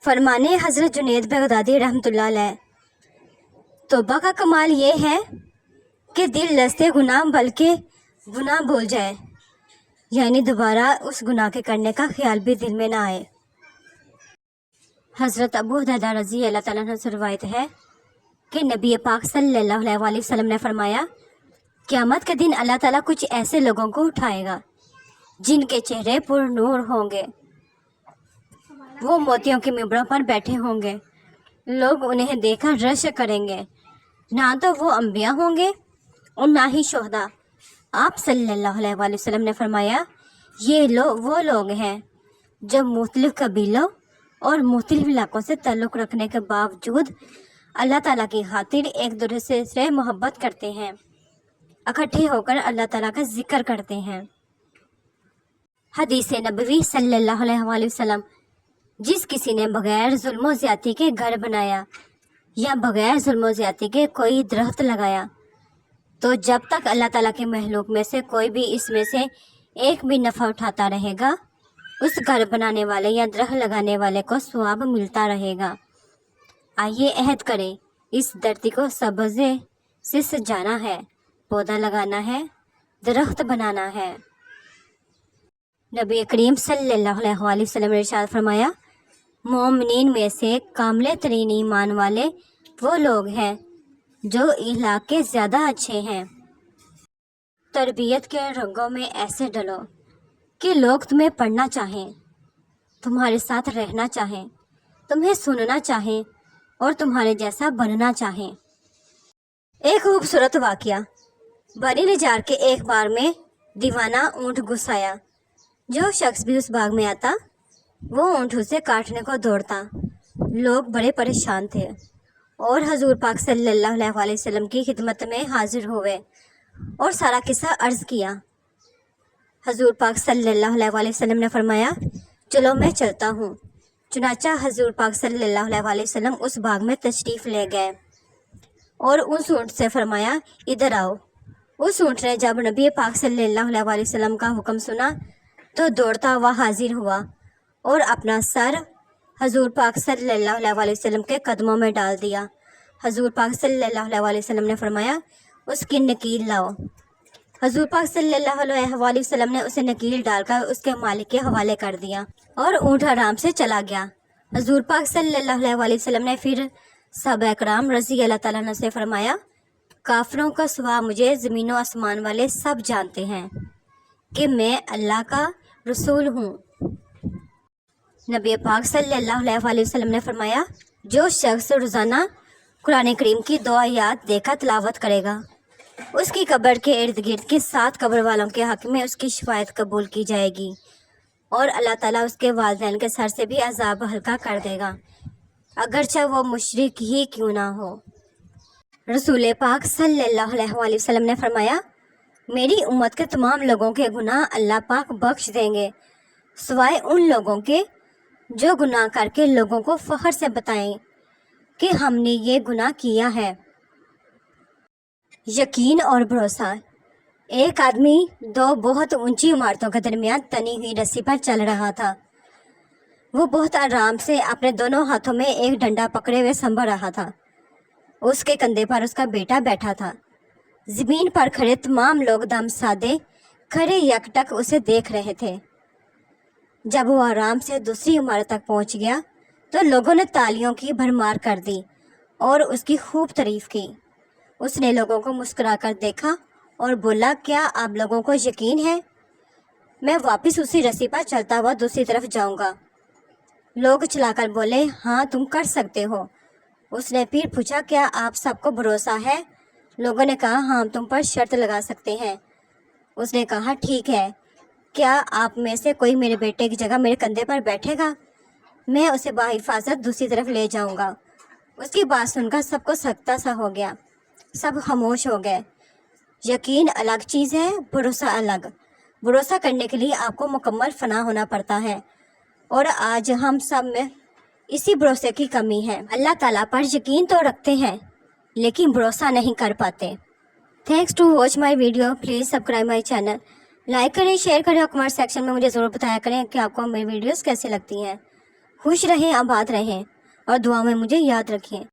फरमाने हज़रत जुनैद बगदादी रहमतुल्लाह अलैह, तौबा का कमाल ये है कि दिल लस्ते गुनाह बल्कि गुनाह भूल जाए, यानी दोबारा उस गुनाह के करने का ख्याल भी दिल में ना आए। हज़रत अबू हुरैरा रज़ी अल्लाह ताला अन्हु से रवायत है कि नबी पाक सल्लल्लाहु अलैहि वसल्लम ने फरमाया, क़यामत के दिन अल्लाह ताला कुछ ऐसे लोगों को उठाएगा जिनके चेहरे पुर नूर होंगे। वो मोतियों के मिंबरों पर बैठे होंगे। लोग उन्हें देखकर रश करेंगे। ना तो वो अंबिया होंगे और ना ही शोहदा। आप सल्लल्लाहु अलैहि वसल्लम ने फरमाया, ये वो लोग हैं जो मुख्तलिफ कबीलों और मुख्तलिफ इलाकों से ताल्लुक़ रखने के बावजूद अल्लाह ताला की खातिर एक दूसरे से मोहब्बत करते हैं, इकट्ठे होकर अल्लाह ताला का जिक्र करते हैं। हदीस नबवी सल्लल्लाहु अलैहि वसल्लम, जिस किसी ने बग़ैर जुल्म ज़्यादती के घर बनाया या बग़ैर जुल्म ज़्यादती के कोई दरख्त लगाया, तो जब तक अल्लाह ताला के महलूक में से कोई भी इसमें से एक भी नफ़ा उठाता रहेगा, उस घर बनाने वाले या दरख्त लगाने वाले को सवाब मिलता रहेगा। आइए अहद करें, इस धरती को सब्ज़े से सजाना है, पौधा लगाना है, दरख्त बनाना है। नबी करीम सल्लल्लाहु अलैहि वसल्लम ने इरशाद फरमाया, मोमिनीन में से कामिल तरीन ईमान वाले वो लोग हैं जो इलाक़ के ज़्यादा अच्छे हैं। तरबियत के रंगों में ऐसे डलो कि लोग तुम्हें पढ़ना चाहें, तुम्हारे साथ रहना चाहें, तुम्हें सुनना चाहें और तुम्हारे जैसा बनना चाहें। एक खूबसूरत वाक़या। बनी नजार के एक बार में दीवाना ऊँट घुस आया। जो शख्स भी उस बाग में आता, वो ऊँट उसे काटने को दौड़ता। लोग बड़े परेशान थे और हजूर पाक सल्लल्लाहु अलैहि वसल्लम की खिदमत में हाजिर हुए और सारा किस्सा अर्ज़ किया। हजूर पाक सल्लल्लाहु अलैहि वसल्लम ने फरमाया, चलो मैं चलता हूँ। चुनाचा हजूर पाक सल्लल्लाहु अलैहि वसल्लम उस बाग में तशरीफ़ ले गए और उस ऊँट से फरमाया, इधर आओ। उस ऊँट ने जब नबी पाक सल्लल्लाहु अलैहि वसल्लम का हुक्म सुना तो दौड़ता हुआ हाजिर हुआ और अपना सर हजूर पाक सल्लल्लाहु अलैहि वसल्लम के कदमों में डाल दिया। हजूर पाक सल्लल्लाहु अलैहि वसल्लम ने फरमाया, उसकी नकील लाओ। हजूर पाक सल्लल्लाहु अलैहि वसल्लम ने उसे नकील डालकर उसके मालिक के हवाले कर दिया और ऊँट आराम से चला गया। हजूर पाक सल्लल्लाहु अलैहि वसल्लम ने फिर सहाबा कराम रज़ी अल्लाह ताला अन्हु से फरमाया, काफिरों का सिवा मुझे ज़मीन व आसमान वाले सब जानते हैं कि मैं अल्लाह का रसूल हूँ। नबी पाक सल्लल्लाहु अलैहि वसल्लम ने फरमाया, जो शख्स रोज़ाना कुरान करीम की 2 आयत देखा तिलावत करेगा, उसकी कब्र के इर्द गिर्द के 7 कब्र वालों के हक़ में उसकी शिफायत कबूल की जाएगी और अल्लाह ताला उसके वालिदैन के सर से भी अज़ाब हल्का कर देगा, अगरचे वो मुशरिक ही क्यों ना हो। रसूल पाक सल्लल्लाहु अलैहि वसल्लम ने फरमाया, मेरी उम्मत के तमाम लोगों के गुनाह अल्लाह पाक बख्श देंगे, सिवाय उन लोगों के जो गुनाह करके लोगों को फ़ख्र से बताएं कि हमने ये गुनाह किया है। यकीन और भरोसा। एक आदमी 2 बहुत ऊंची इमारतों के दरमियान तनी हुई रस्सी पर चल रहा था। वो बहुत आराम से अपने दोनों हाथों में एक डंडा पकड़े हुए संभल रहा था। उसके कंधे पर उसका बेटा बैठा था। ज़मीन पर खड़े तमाम लोग दम साधे खड़े यकटक उसे देख रहे थे। जब वो आराम से दूसरी इमारत तक पहुंच गया तो लोगों ने तालियों की भरमार कर दी और उसकी खूब तारीफ़ की। उसने लोगों को मुस्कुराकर देखा और बोला, क्या आप लोगों को यकीन है मैं वापस उसी रस्सी पर चलता हुआ दूसरी तरफ जाऊंगा? लोग चलाकर बोले, हाँ तुम कर सकते हो। उसने फिर पूछा, क्या आप सबको भरोसा है? लोगों ने कहा, हाँ हम तुम पर शर्त लगा सकते हैं। उसने कहा, ठीक है, क्या आप में से कोई मेरे बेटे की जगह मेरे कंधे पर बैठेगा? मैं उसे बाहिफाजत दूसरी तरफ ले जाऊंगा। उसकी बात सुनकर सबको सकता सा हो गया। सब खामोश हो गए। यकीन अलग चीज़ है, भरोसा अलग। भरोसा करने के लिए आपको मुकम्मल फना होना पड़ता है और आज हम सब में इसी भरोसे की कमी है। अल्लाह ताला पर यकीन तो रखते हैं लेकिन भरोसा नहीं कर पाते। Thanks to watch my video. Please subscribe my channel. Like करें, शेयर करें और कमेंट सेक्शन में मुझे ज़रूर बताया करें कि आपको मेरी वीडियोस कैसी लगती हैं। خوش رہیں، آباد رہیں اور دعا میں مجھے یاد رکھیں۔